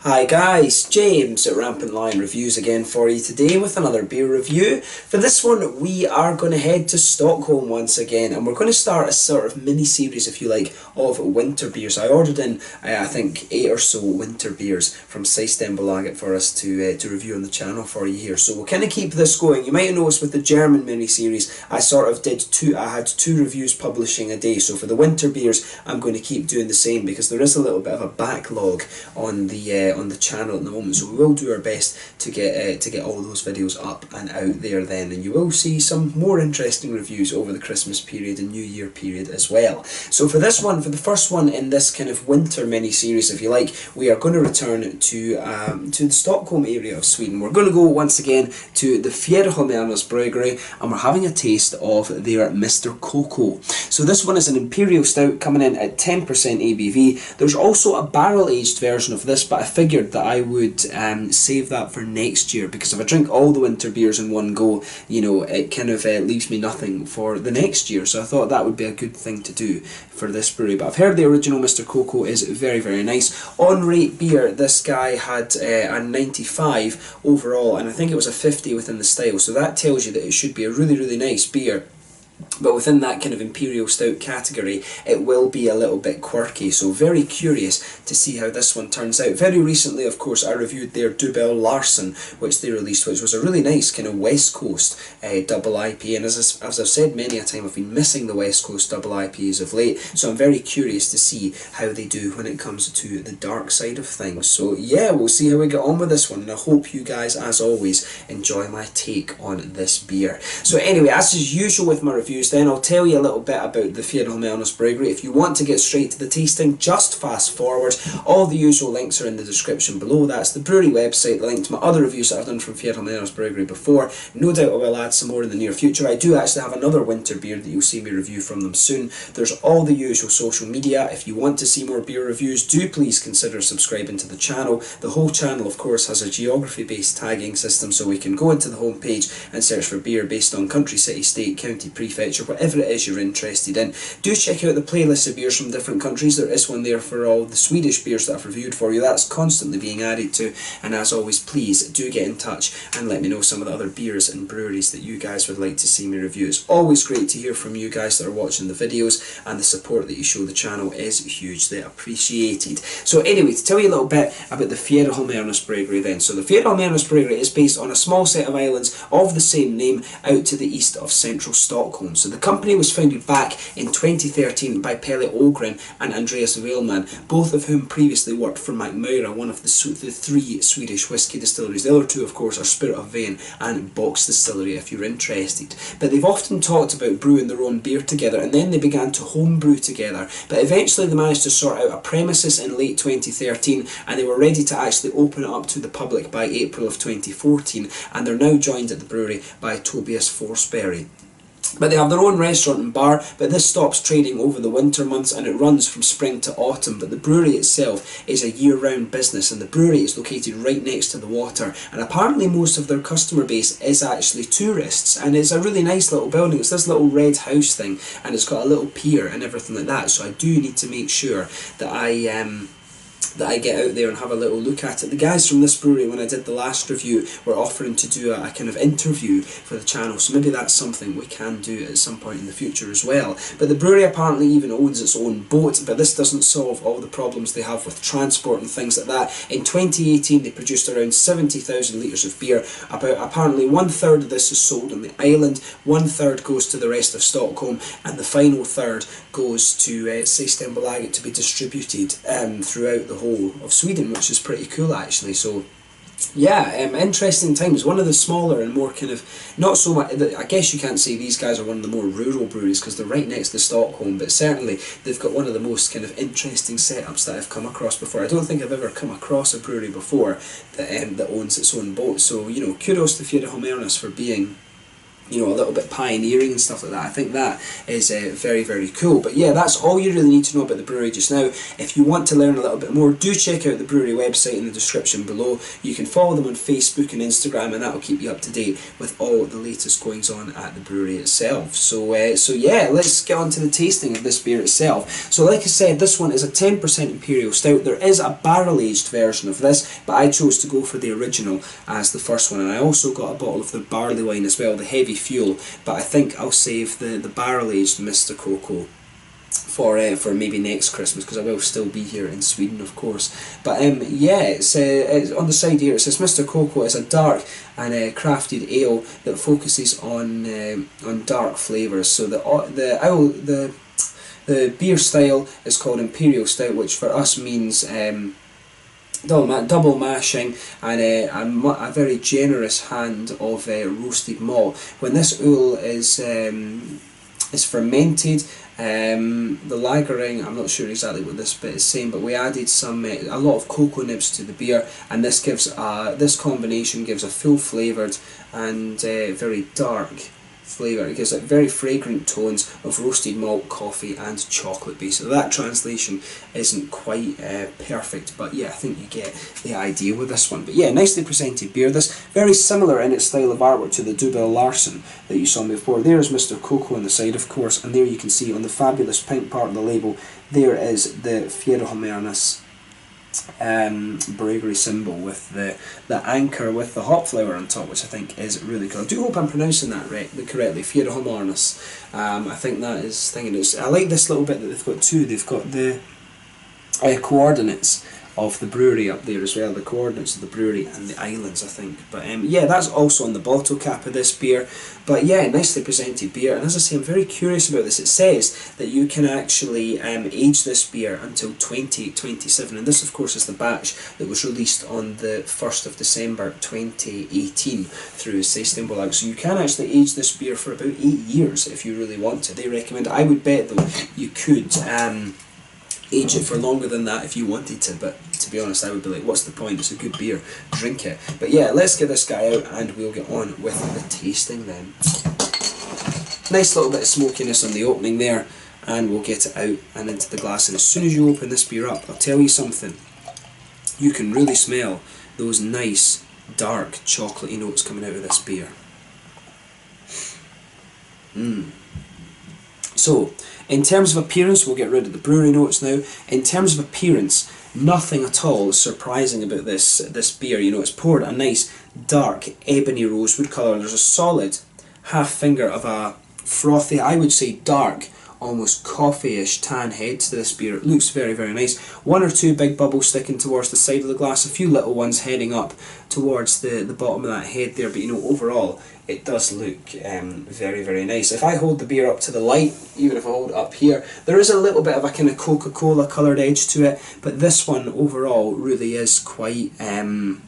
Hi guys, James at RampantLionReviews again for you today with another beer review. For this one we are going to head to Stockholm once again, and we're going to start a sort of mini-series, if you like, of winter beers. I ordered in, I think, 8 or so winter beers from Systembolaget for us to review on the channel for you here. So we'll kind of keep this going. You might have noticed with the German mini-series I had two reviews publishing a day. So for the winter beers I'm going to keep doing the same because there is a little bit of a backlog on the channel at the moment, so we will do our best to get all those videos up and out there then, and you will see some more interesting reviews over the Christmas period and New Year period as well. So for this one, for the first one in this kind of winter mini-series, if you like, we are going to return to the Stockholm area of Sweden. We're going to go once again to the Fjäderholmarnas Bryggeri, and we're having a taste of their Mr. Cocoa. So this one is an Imperial Stout coming in at 10% ABV. There's also a barrel-aged version of this, but I figured that I would save that for next year, because if I drink all the winter beers in one go, you know, it kind of leaves me nothing for the next year. So I thought that would be a good thing to do for this brewery. But I've heard the original Mr. Cocoa is very, very nice. On rate beer, this guy had a 95 overall, and I think it was a 50 within the style. So that tells you that it should be a really, really nice beer. But within that kind of Imperial Stout category, it will be a little bit quirky, so very curious to see how this one turns out. Very recently, of course, I reviewed their Dubbel Larsen, which they released, which was a really nice kind of West Coast double IPA, and as I've said many a time, I've been missing the West Coast double IPAs of late, so I'm very curious to see how they do when it comes to the dark side of things. So yeah, we'll see how we get on with this one, and I hope you guys, as always, enjoy my take on this beer. So anyway, as is usual with my reviews, then I'll tell you a little bit about the Fjäderholmarnas Bryggeri. If you want to get straight to the tasting, just fast forward. All the usual links are in the description below. That's the brewery website, the link to my other reviews that I've done from Fjäderholmarnas Bryggeri before. No doubt I will add some more in the near future. I do actually have another winter beer that you'll see me review from them soon. There's all the usual social media. If you want to see more beer reviews, do please consider subscribing to the channel. The whole channel, of course, has a geography-based tagging system, so we can go into the homepage and search for beer based on country, city, state, county, prefecture, whatever it is you're interested in. Do check out the playlist of beers from different countries. There is one there for all the Swedish beers that I've reviewed for you. That's constantly being added to, and as always, please do get in touch and let me know some of the other beers and breweries that you guys would like to see me review. It's always great to hear from you guys that are watching the videos, and the support that you show the channel is hugely appreciated. So anyway, to tell you a little bit about the Fjäderholmarnas Bryggeri then. So the Fjäderholmarnas Bryggeri is based on a small set of islands of the same name out to the east of central Stockholm. So the company was founded back in 2013 by Pelle Ågren and Andreas Wellman, both of whom previously worked for Mackmyra, one of the three Swedish whisky distilleries. The other two, of course, are Spirit of Vein and Box Distillery, if you're interested. But they've often talked about brewing their own beer together, and then they began to home brew together. But eventually they managed to sort out a premises in late 2013, and they were ready to actually open it up to the public by April of 2014, and they're now joined at the brewery by Tobias Forsberg. But they have their own restaurant and bar, but this stops trading over the winter months and it runs from spring to autumn. But the brewery itself is a year-round business, and the brewery is located right next to the water, and apparently most of their customer base is actually tourists, and it's a really nice little building. It's this little red house thing, and it's got a little pier and everything like that, so I do need to make sure that I get out there and have a little look at it. The guys from this brewery, when I did the last review, were offering to do a kind of interview for the channel, so maybe that's something we can do at some point in the future as well. But the brewery apparently even owns its own boat, but this doesn't solve all the problems they have with transport and things like that. In 2018 they produced around 70,000 litres of beer. Apparently 1/3 of this is sold on the island, 1/3 goes to the rest of Stockholm, and the final third goes to Systembolaget to be distributed throughout the whole of Sweden, which is pretty cool actually. So yeah, interesting times. One of the smaller and more kind of, not so much, I guess you can't say these guys are one of the more rural breweries because they're right next to Stockholm, but certainly they've got one of the most kind of interesting setups that I've come across before. I don't think I've ever come across a brewery before that owns its own boat, so you know, kudos to Fjäderholmarnas for being you know, a little bit pioneering and stuff like that. I think that is very, very cool. But yeah, that's all you really need to know about the brewery just now. If you want to learn a little bit more, do check out the brewery website in the description below. You can follow them on Facebook and Instagram, and that will keep you up to date with all the latest goings on at the brewery itself. So yeah, let's get on to the tasting of this beer itself. So like I said, this one is a 10% Imperial Stout. There is a barrel-aged version of this, but I chose to go for the original as the first one, and I also got a bottle of the barley wine as well, the Heavy Fuel, but I think I'll save the barrel-aged Mr. Cocoa for maybe next Christmas, because I will still be here in Sweden, of course. But yeah, it's on the side here it says Mr. Cocoa is a dark and crafted ale that focuses on dark flavours. So the beer style is called Imperial Stout, which for us means double mashing and a very generous hand of roasted malt. When this ale is fermented, the lagering, I'm not sure exactly what this bit is saying, but we added a lot of cocoa nibs to the beer, and this gives this combination gives a full flavoured and very dark flavour. It gives very fragrant tones of roasted malt, coffee and chocolate base. So that translation isn't quite perfect, but yeah, I think you get the idea with this one. But yeah, nicely presented beer. This very similar in its style of artwork to the Dubbel Larsen that you saw before. There is Mr. Cocoa on the side, of course, and there you can see on the fabulous pink part of the label, there is the Fjäderholmarnas Bryggeri symbol with the anchor with the hop flower on top, which I think is really cool. I do hope I'm pronouncing that correctly. Fjäderholmarnas. I think that is thinking. I like this little bit that they've got too. They've got the coordinates of the brewery up there as well, the coordinates of the brewery and the islands, I think. But yeah, that's also on the bottle cap of this beer. But yeah, nicely presented beer. And as I say, I'm very curious about this. It says that you can actually age this beer until 2027, and this of course is the batch that was released on the 1st of December 2018 through Systembolaget. So you can actually age this beer for about 8 years if you really want to. They recommend it. I would bet though you could age it for longer than that if you wanted to, but to be honest, I would be like, what's the point? It's a good beer, drink it. But yeah, let's get this guy out and we'll get on with the tasting then. Nice little bit of smokiness on the opening there, and we'll get it out and into the glass. And as soon as you open this beer up, I'll tell you something, you can really smell those nice dark chocolatey notes coming out of this beer. So, in terms of appearance, we'll get rid of the brewery notes now. In terms of appearance, nothing at all is surprising about this beer. You know, it's poured a nice dark ebony rosewood colour. There's a solid half finger of a frothy, I would say dark, almost coffee-ish tan head to this beer. It looks very, very nice. One or two big bubbles sticking towards the side of the glass, a few little ones heading up towards the bottom of that head there, but you know, overall it does look very, very nice. If I hold the beer up to the light, even if I hold it up here, there is a little bit of a kind of Coca-Cola coloured edge to it, but this one overall really is quite, you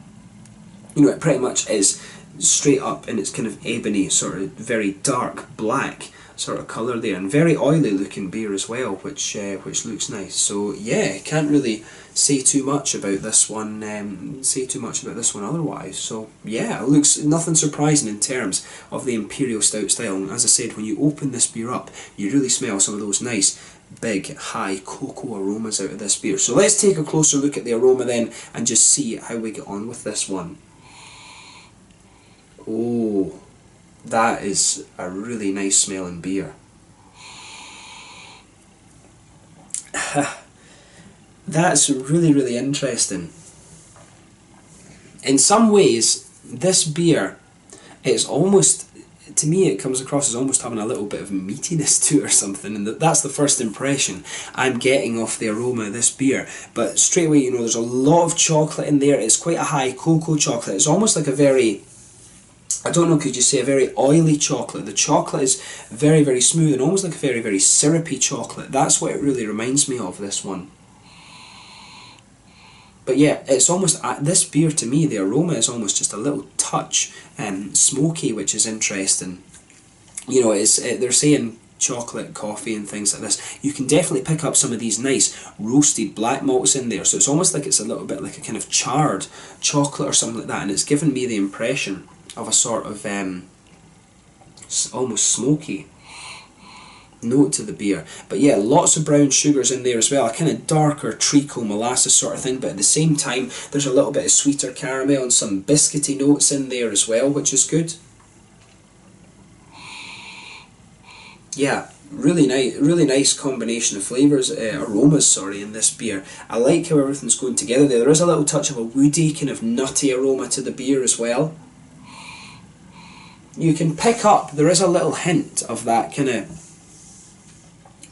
know, it pretty much is straight up in its kind of ebony, sort of very dark black sort of colour there, and very oily looking beer as well, which looks nice. So yeah, can't really say too much about this one. Otherwise. So yeah, it looks nothing surprising in terms of the Imperial Stout style. And as I said, when you open this beer up, you really smell some of those nice big high cocoa aromas out of this beer. So let's take a closer look at the aroma then and just see how we get on with this one. Oh, that is a really nice smelling beer. That's really, really interesting. In some ways, this beer is almost, to me it comes across as almost having a little bit of meatiness to it or something, and that's the first impression I'm getting off the aroma of this beer. But straight away, you know, there's a lot of chocolate in there. It's quite a high cocoa chocolate. It's almost like a very, I don't know, could you say a very oily chocolate? The chocolate is very, very smooth and almost like a very, very syrupy chocolate. That's what it really reminds me of, this one. But yeah, it's almost, this beer to me, the aroma is almost just a little touch smoky, which is interesting. You know, they're saying chocolate, coffee and things like this. You can definitely pick up some of these nice roasted black malts in there, so it's almost like it's a little bit like a kind of charred chocolate or something like that, and it's given me the impression of a sort of almost smoky note to the beer. But yeah, lots of brown sugars in there as well, a kind of darker treacle molasses sort of thing, but at the same time there's a little bit of sweeter caramel and some biscuity notes in there as well, which is good. Yeah, really nice combination of flavours, aromas, sorry, in this beer. I like how everything's going together there. There is a little touch of a woody, kind of nutty aroma to the beer as well. You can pick up, there is a little hint of that kind of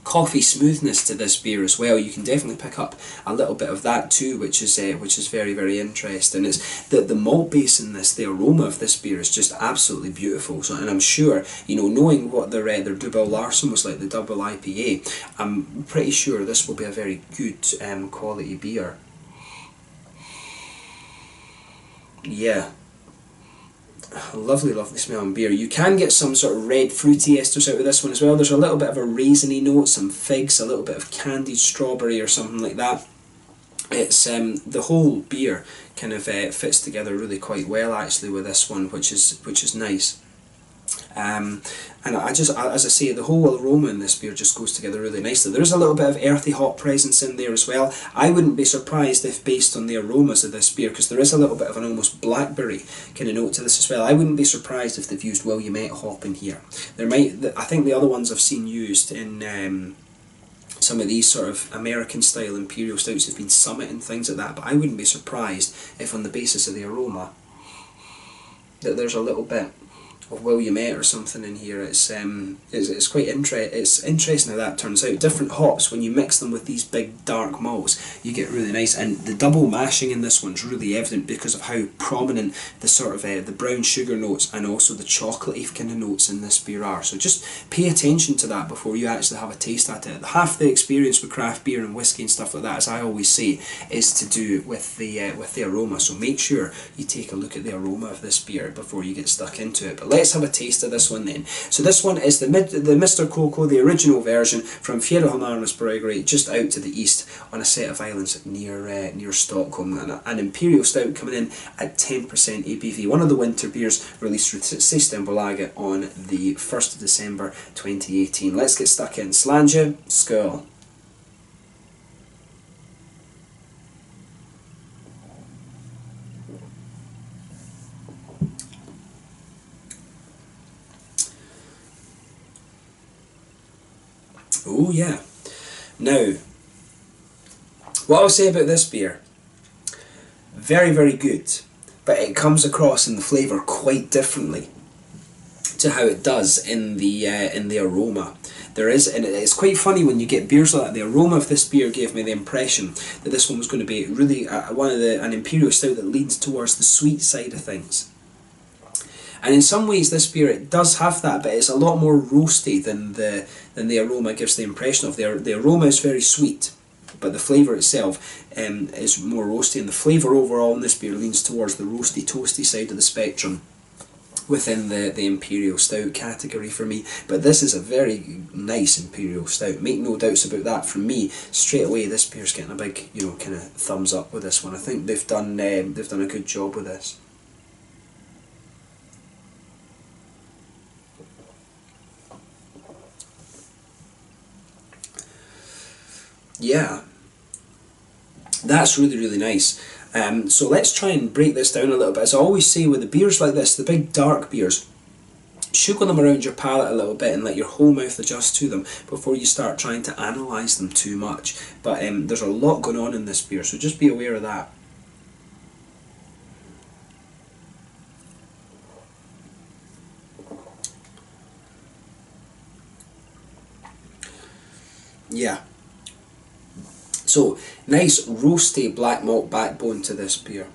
coffee smoothness to this beer as well. You can definitely pick up a little bit of that too, which is very interesting. It's the malt base in this, the aroma of this beer is just absolutely beautiful. So, and I'm sure, you know, knowing what their Double Larsen was like, the double IPA, I'm pretty sure this will be a very good quality beer. Yeah. Lovely smelling beer. You can get some sort of red fruity esters out of this one as well. There's a little bit of a raisiny note, some figs, a little bit of candied strawberry or something like that. It's the whole beer kind of fits together really quite well actually with this one, which is nice. And as I say, the whole aroma in this beer just goes together really nicely. There is a little bit of earthy hop presence in there as well. I wouldn't be surprised if, based on the aromas of this beer, because there is a little bit of an almost blackberry kind of note to this as well, I wouldn't be surprised if they've used Williamette hop in here. I think the other ones I've seen used in some of these sort of American style imperial stouts have been Summit and things like that, but I wouldn't be surprised if on the basis of the aroma that there's a little bit of Williamette or something in here. It's quite interesting how that turns out. Different hops, when you mix them with these big dark malts, you get really nice. And the double mashing in this one's really evident because of how prominent the sort of the brown sugar notes and also the chocolatey kind of notes in this beer are. So just pay attention to that before you actually have a taste at it. Half the experience with craft beer and whiskey and stuff like that, as I always say, is to do with the aroma. So make sure you take a look at the aroma of this beer before you get stuck into it. But let's have a taste of this one then. So this one is the Mr. Cocoa, the original version from Fjäderholmarnas Bryggeri, just out to the east on a set of islands near Stockholm. And an imperial stout coming in at 10% ABV. One of the winter beers released through Systembolaget on the 1st of December 2018. Let's get stuck in. Slange, skål. Oh yeah. Now, what I'll say about this beer, very good, but it comes across in the flavour quite differently to how it does in the aroma. There is, and it's quite funny when you get beers like that. The aroma of this beer gave me the impression that this one was going to be really an imperial stout that leans towards the sweet side of things. And in some ways this beer, it does have that, but it's a lot more roasty than the aroma gives the impression of. The aroma is very sweet, but the flavour itself is more roasty, and the flavour overall in this beer leans towards the roasty, toasty side of the spectrum within the imperial stout category for me. But this is a very nice imperial stout, make no doubts about that. From me, straight away this beer's getting a big, you know, kind of thumbs up with this one. I think they've done a good job with this. Yeah, that's really nice. So let's try and break this down a little bit. As I always say with the beers like this, the big dark beers, sugar them around your palate a little bit and let your whole mouth adjust to them before you start trying to analyse them too much. But there's a lot going on in this beer, so just be aware of that. Yeah. So, nice roasty black malt backbone to this beer.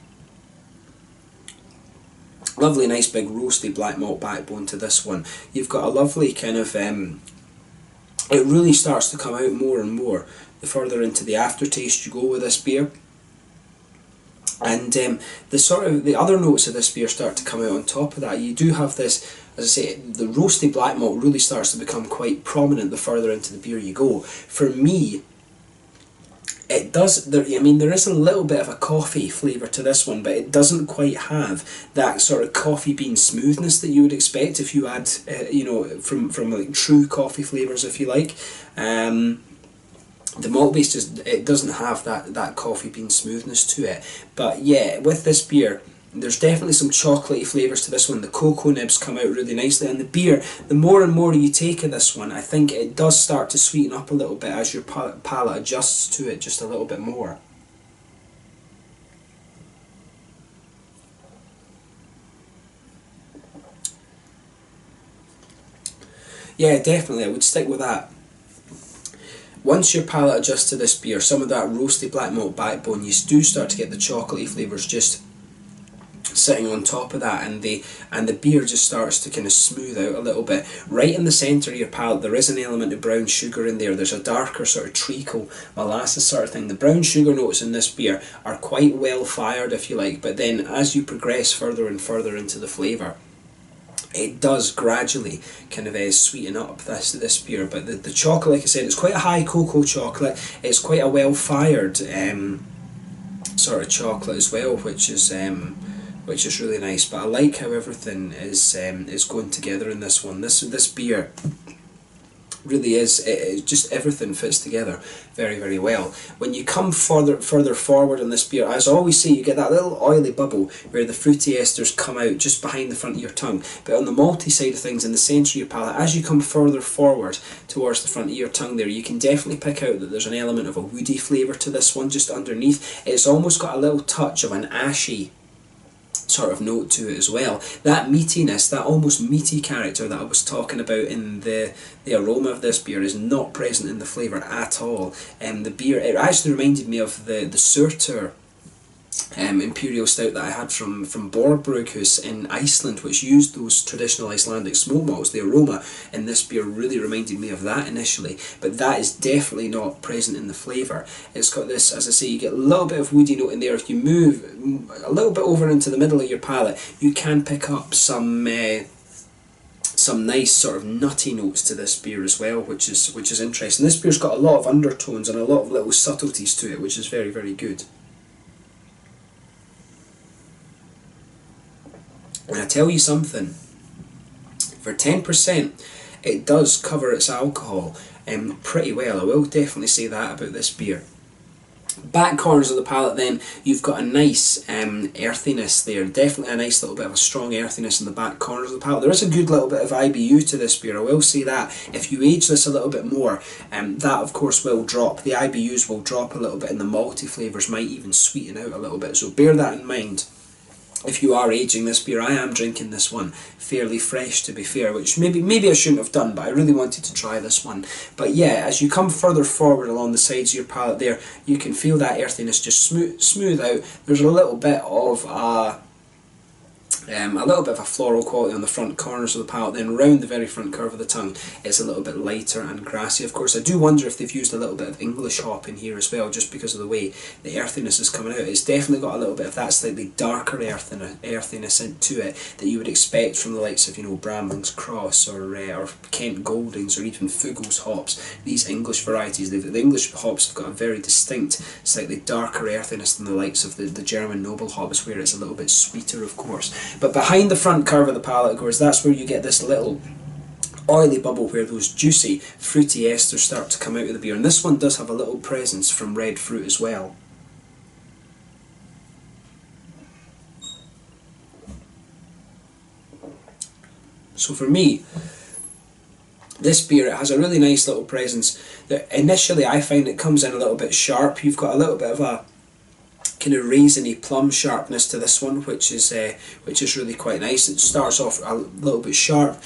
Lovely nice big roasty black malt backbone to this one. You've got a lovely kind of, it really starts to come out more and more the further into the aftertaste you go with this beer. And the other notes of this beer start to come out on top of that. You do have this, as I say, the roasty black malt really starts to become quite prominent the further into the beer you go. For me, It does, I mean, there is a little bit of a coffee flavour to this one, but it doesn't quite have that sort of coffee bean smoothness that you would expect if you add, you know, from like true coffee flavours, if you like. The malt base just, it doesn't have that coffee bean smoothness to it. But yeah, with this beer, there's definitely some chocolatey flavours to this one. The cocoa nibs come out really nicely, and the beer, the more and more you take of this one, I think it does start to sweeten up a little bit as your palate adjusts to it just a little bit more. Yeah, definitely, I would stick with that. Once your palate adjusts to this beer, some of that roasty black malt backbone, you do start to get the chocolatey flavours just sitting on top of that, and the beer just starts to kind of smooth out a little bit. Right in the centre of your palate, there is an element of brown sugar in there. There's a darker sort of treacle, molasses sort of thing. The brown sugar notes in this beer are quite well fired, if you like, but then as you progress further and further into the flavour, it does gradually kind of sweeten up this beer. But the chocolate, like I said, it's quite a high cocoa chocolate. It's quite a well fired sort of chocolate as well, which is really nice. But I like how everything is going together in this one. This beer really is, just everything fits together very, very well. When you come further forward in this beer, as I always say, you get that little oily bubble where the fruity esters come out just behind the front of your tongue. But on the malty side of things, in the centre of your palate, as you come further forward towards the front of your tongue there, you can definitely pick out that there's an element of a woody flavour to this one just underneath. It's almost got a little touch of an ashy sort of note to it as well. That meatiness, that almost meaty character that I was talking about in the aroma of this beer is not present in the flavour at all. The beer, it actually reminded me of the Surtur imperial stout that I had from Borgbrughus in Iceland, which used those traditional Icelandic smoke malts. The aroma in this beer really reminded me of that initially, but that is definitely not present in the flavour. It's got this, as I say, you get a little bit of woody note in there. If you move a little bit over into the middle of your palate, you can pick up some nice sort of nutty notes to this beer as well, which is interesting. This beer's got a lot of undertones and a lot of little subtleties to it, which is very, very good. And I tell you something, for 10%, it does cover its alcohol pretty well. I will definitely say that about this beer. Back corners of the palate then, you've got a nice earthiness there, definitely a nice little bit of a strong earthiness in the back corners of the palate. There is a good little bit of IBU to this beer, I will say that. If you age this a little bit more, that of course will drop. The IBUs will drop a little bit and the malty flavours might even sweeten out a little bit, so bear that in mind. If you are aging this beer, I am drinking this one fairly fresh, to be fair, which maybe I shouldn't have done, but I really wanted to try this one. But yeah, as you come further forward along the sides of your palate there, you can feel that earthiness just smooth out. There's a little bit of a floral quality on the front corners of the palate, then round the very front curve of the tongue it's a little bit lighter and grassy. Of course, I do wonder if they've used a little bit of English hop in here as well, just because of the way the earthiness is coming out. It's definitely got a little bit of that slightly darker earthiness into it that you would expect from the likes of, you know, Bramling's Cross or Kent Goldings or even Fuggles hops. These English varieties, the English hops have got a very distinct, slightly darker earthiness than the likes of the German noble hops, where it's a little bit sweeter, of course. But behind the front curve of the palate, of course, that's where you get this little oily bubble where those juicy, fruity esters start to come out of the beer. And this one does have a little presence from red fruit as well. So for me, this beer, it has a really nice little presence. Initially, I find it comes in a little bit sharp. You've got a little bit of a kind of raisiny plum sharpness to this one, which is really quite nice. It starts off a little bit sharp.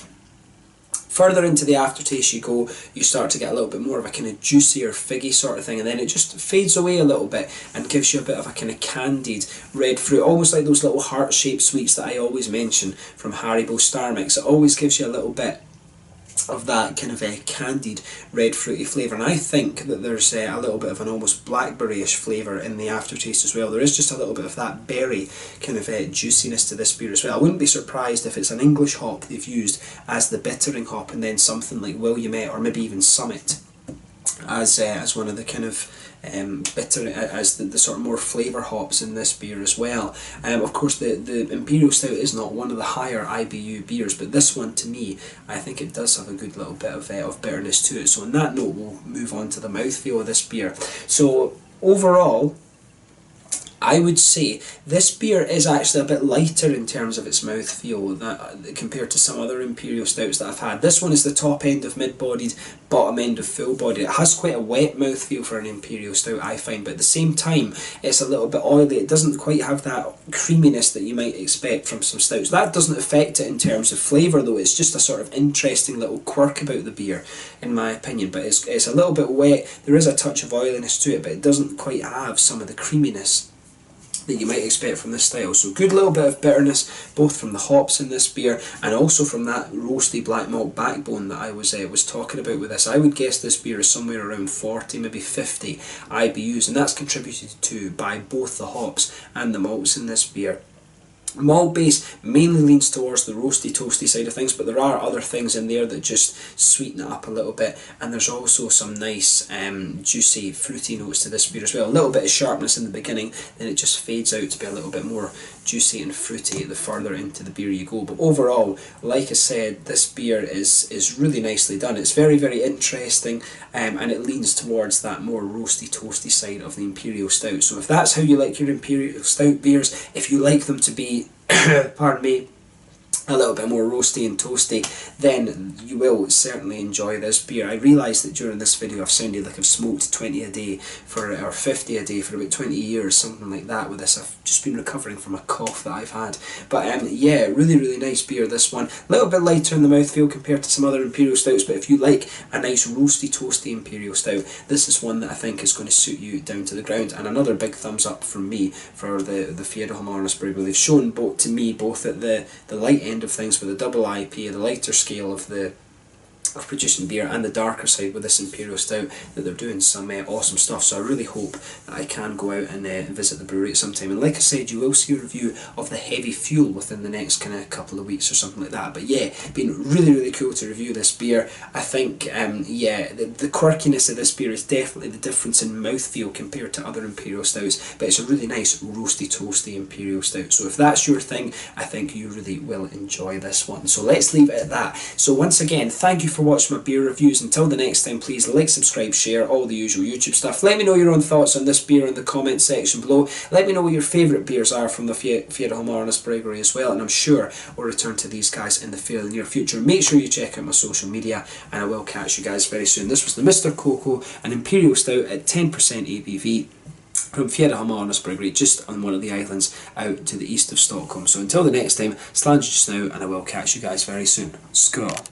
Further into the aftertaste you go, you start to get a little bit more of a kind of juicier, figgy sort of thing, and then it just fades away a little bit and gives you a bit of a kind of candied red fruit, almost like those little heart-shaped sweets that I always mention from Haribo Star Mix. It always gives you a little bit of that kind of candied red fruity flavour, and I think that there's a little bit of an almost blackberry-ish flavour in the aftertaste as well. There is just a little bit of that berry kind of juiciness to this beer as well. I wouldn't be surprised if it's an English hop they've used as the bittering hop, and then something like Williamette or maybe even Summit as one of the kind of bitter, as the sort of more flavour hops in this beer as well. Of course, the Imperial Stout is not one of the higher IBU beers, but this one, to me, I think it does have a good little bit of bitterness to it. So on that note, we'll move on to the mouthfeel of this beer. So overall, I would say this beer is actually a bit lighter in terms of its mouthfeel compared to some other Imperial Stouts that I've had. This one is the top end of mid-bodied, bottom end of full-bodied. It has quite a wet mouthfeel for an Imperial Stout, I find, but at the same time it's a little bit oily. It doesn't quite have that creaminess that you might expect from some stouts. That doesn't affect it in terms of flavour though. It's just a sort of interesting little quirk about the beer, in my opinion. But it's a little bit wet. There is a touch of oiliness to it, but it doesn't quite have some of the creaminess that you might expect from this style. So good little bit of bitterness, both from the hops in this beer and also from that roasty black malt backbone that I was talking about with this. I would guess this beer is somewhere around 40, maybe 50 IBUs, and that's contributed to by both the hops and the malts in this beer. Malt base mainly leans towards the roasty toasty side of things, but there are other things in there that just sweeten it up a little bit, and there's also some nice juicy fruity notes to this beer as well. A little bit of sharpness in the beginning, then it just fades out to be a little bit more juicy and fruity the further into the beer you go. But overall, like I said, this beer is really nicely done. It's very, very interesting, and it leans towards that more roasty toasty side of the Imperial Stout. So if that's how you like your Imperial Stout beers, if you like them to be pardon me, a little bit more roasty and toasty, then you will certainly enjoy this beer. I realise that during this video I've sounded like I've smoked 20 a day or 50 a day for about 20 years, something like that with this. I've just been recovering from a cough that I've had. But yeah, really, really nice beer, this one. A little bit lighter in the mouthfeel compared to some other Imperial Stouts, but if you like a nice roasty toasty Imperial Stout, this is one that I think is going to suit you down to the ground. And another big thumbs up from me for the Fjäderholmarnas Bryggeri. They've shown to me both at the light end of things with the double IPA, the lighter scale of producing beer, and the darker side with this Imperial Stout, that they're doing some awesome stuff. So I really hope that I can go out and visit the brewery at some time. And like I said, you will see a review of the Heavy Fuel within the next kind of couple of weeks or something like that. But yeah, been really, really cool to review this beer. I think yeah, the quirkiness of this beer is definitely the difference in mouthfeel compared to other Imperial Stouts, but it's a really nice roasty toasty Imperial Stout. So if that's your thing, I think you really will enjoy this one. So let's leave it at that. So once again, thank you for watching my beer reviews. Until the next time, please like, subscribe, share, all the usual YouTube stuff. Let me know your own thoughts on this beer in the comment section below. Let me know what your favourite beers are from the Fjäderholmarnas Bryggeri as well, and I'm sure we'll return to these guys in the fairly near future. Make sure you check out my social media, and I will catch you guys very soon. This was the Mr. Cocoa, an Imperial Stout at 10% ABV from Fjäderholmarnas Bryggeri, just on one of the islands out to the east of Stockholm. So until the next time, slange just now, and I will catch you guys very soon. Skål!